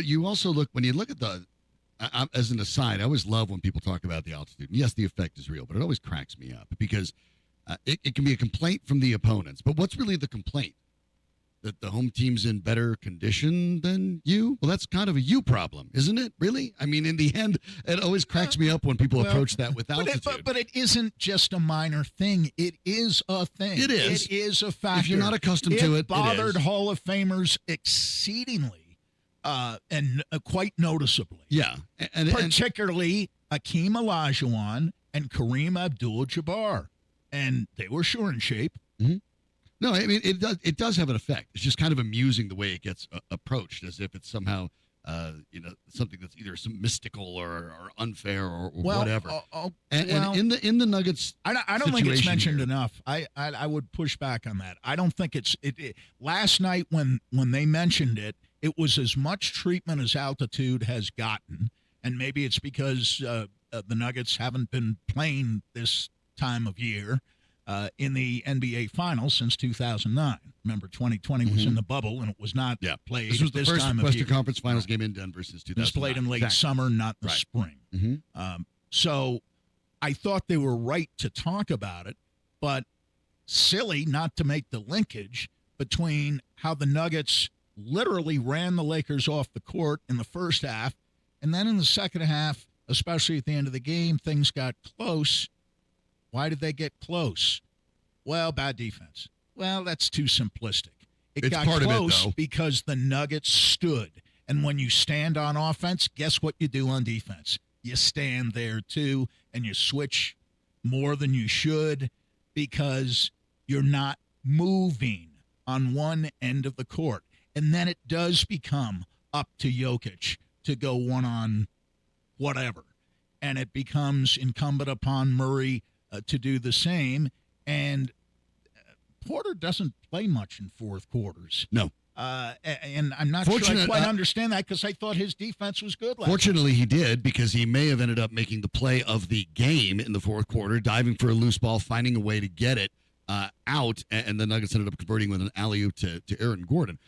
but you also when you look at as an aside, I always love when people talk about the altitude. And yes, the effect is real, but it always cracks me up because it can be a complaint from the opponents. But what's really the complaint? That the home team's in better condition than you? Well, that's kind of a you problem, isn't it? Really? I mean, in the end, it always cracks me up when people approach that with altitude. But it isn't just a minor thing. It is a thing. It is. It is a factor. If you're not accustomed to it, it bothered Hall of Famers exceedingly and quite noticeably. Yeah. Particularly Akeem Olajuwon and Kareem Abdul-Jabbar. And they were sure in shape. Mm-hmm. No, I mean, it does have an effect. It's just kind of amusing the way it gets approached, as if it's somehow, something that's either some mystical or unfair or whatever. And in the Nuggets, I don't think it's mentioned enough. I would push back on that. I don't think it's last night when they mentioned it, it was as much treatment as altitude has gotten, and maybe it's because the Nuggets haven't been playing this time of year. In the NBA Finals since 2009. Remember, 2020 was in the bubble, and it was not played this was the first time of Western year. Conference Finals game in Denver since 2009. It was played in late summer, not the spring. Mm-hmm. So I thought they were right to talk about it, but silly not to make the linkage between how the Nuggets literally ran the Lakers off the court in the first half, and then in the second half, especially at the end of the game, things got close. Why did they get close? Well, bad defense. Well, that's too simplistic. It's got close because the Nuggets stood. And when you stand on offense, guess what you do on defense? You stand there too, and you switch more than you should because you're not moving on one end of the court. And then it does become up to Jokic to go one on whatever. And it becomes incumbent upon Murray to do the same, and Porter doesn't play much in fourth quarters. No. And I'm not sure I quite understand that because I thought his defense was good last Fortunately, night. he did because he may have ended up making the play of the game in the fourth quarter, diving for a loose ball, finding a way to get it out, and the Nuggets ended up converting with an alley-oop to Aaron Gordon.